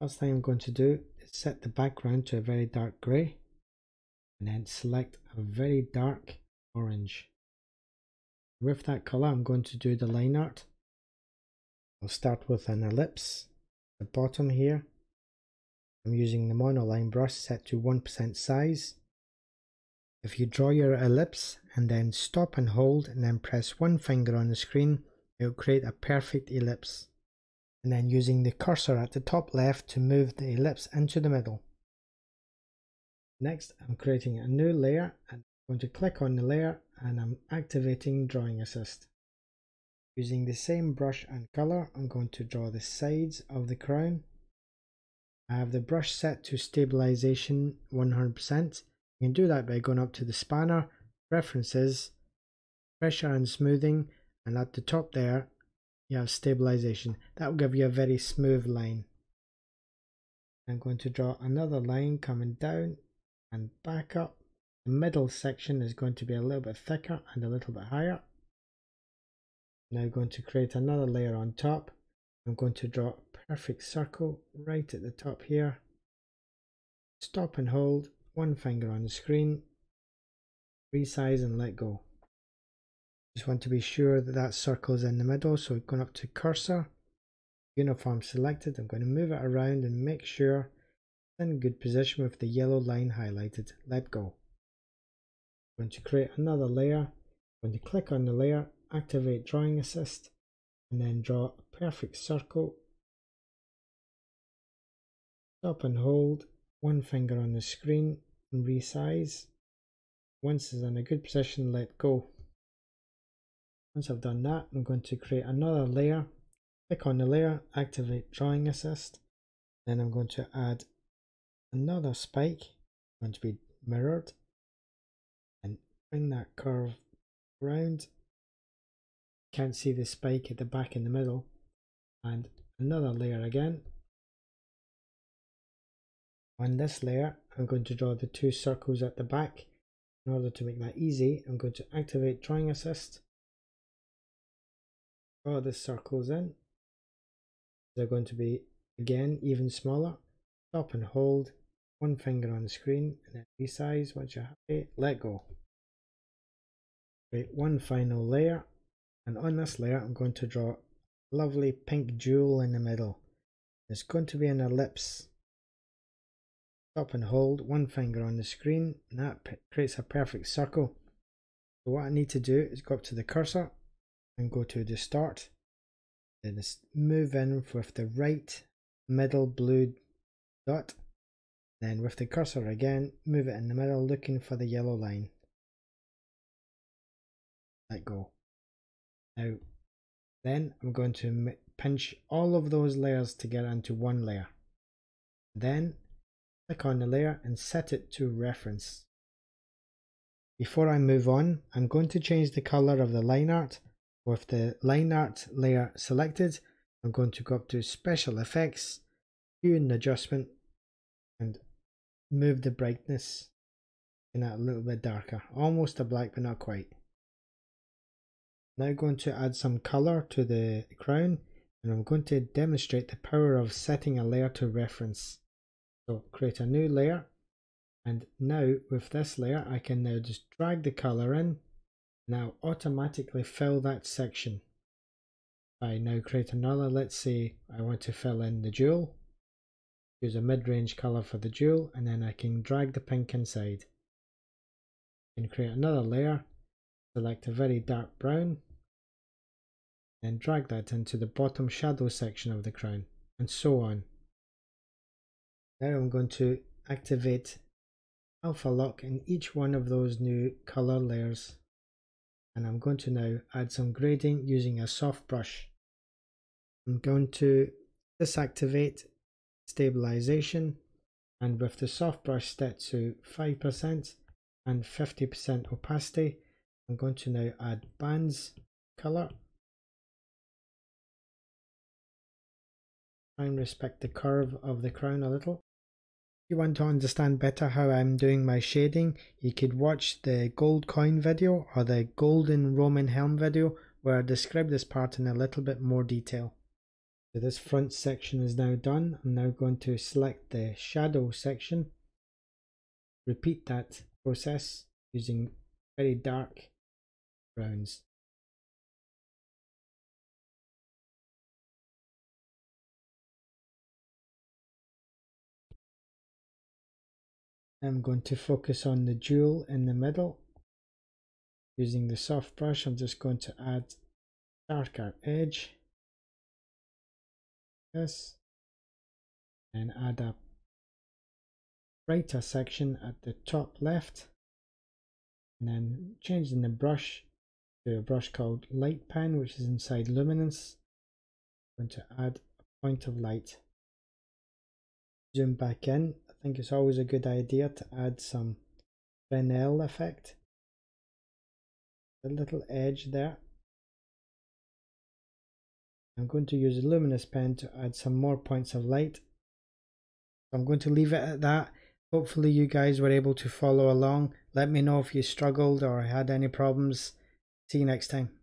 First thing I'm going to do is set the background to a very dark grey and then select a very dark orange. With that colour I'm going to do the line art. I'll start with an ellipse at the bottom here. I'm using the monoline brush set to 1% size. If you draw your ellipse and then stop and hold and then press one finger on the screen, it will create a perfect ellipse. And then using the cursor at the top left to move the ellipse into the middle. Next, I'm creating a new layer and I'm going to click on the layer and I'm activating Drawing Assist. Using the same brush and color, I'm going to draw the sides of the crown. I have the brush set to stabilization 100%. You can do that by going up to the spanner, Preferences, Pressure and Smoothing, and at the top there you have stabilization. That will give you a very smooth line. I'm going to draw another line coming down and back up. The middle section is going to be a little bit thicker and a little bit higher. Now going to create another layer on top. I'm going to draw a perfect circle right at the top here. Stop and hold, one finger on the screen, resize and let go. Just want to be sure that that circle is in the middle, so going up to Cursor, Uniform selected, I'm going to move it around and make sure it's in good position with the yellow line highlighted. Let go. I'm going to create another layer. I'm going to click on the layer, activate Drawing Assist, and then draw a perfect circle. Stop and hold, one finger on the screen and resize. Once it's in a good position, let go. Once I've done that, I'm going to create another layer. Click on the layer, activate Drawing Assist. Then I'm going to add another spike, going to be mirrored, and bring that curve around. Can't see the spike at the back in the middle. And another layer again. On this layer, I'm going to draw the two circles at the back. In order to make that easy, I'm going to activate Drawing Assist. Draw the circles in. They're going to be again even smaller. Stop and hold, one finger on the screen, and then resize. Once you're happy, let go. Create one final layer, and on this layer I'm going to draw a lovely pink jewel in the middle. It's going to be an ellipse. Stop and hold, one finger on the screen, and that creates a perfect circle. So what I need to do is go up to the cursor and go to Distort. Then move in with the right middle blue dot. Then with the cursor again, move it in the middle, looking for the yellow line. Let go. Now, then I'm going to pinch all of those layers together into one layer. Then click on the layer and set it to reference. Before I move on, I'm going to change the color of the line art. With the line art layer selected, I'm going to go up to Special Effects, Hue and Adjustment, and move the brightness in that a little bit darker, almost a black but not quite. Now going to add some color to the crown, and I'm going to demonstrate the power of setting a layer to reference. So create a new layer, and now with this layer I can now just drag the color in. Now automatically fill that section. I now create another, let's say I want to fill in the jewel. Use a mid-range color for the jewel, and then I can drag the pink inside. I can create another layer, select a very dark brown, then drag that into the bottom shadow section of the crown, and so on. Now I'm going to activate Alpha Lock in each one of those new color layers. And I'm going to now add some grading using a soft brush. I'm going to disactivate stabilization, and with the soft brush set to 5% and 50% opacity, I'm going to now add bands color. Try and respect the curve of the crown a little. If you want to understand better how I'm doing my shading, you could watch the gold coin video or the golden Roman helm video where I describe this part in a little bit more detail. So this front section is now done. I'm now going to select the shadow section, repeat that process using very dark browns. I'm going to focus on the jewel in the middle. Using the soft brush, I'm just going to add darker edge. This. And add a brighter section at the top left. And then changing the brush to a brush called lightpen, which is inside luminance. I'm going to add a point of light. Zoom back in. I think it's always a good idea to add some fresnel effect. A little edge there. I'm going to use a luminous pen to add some more points of light. I'm going to leave it at that. Hopefully you guys were able to follow along. Let me know if you struggled or had any problems. See you next time.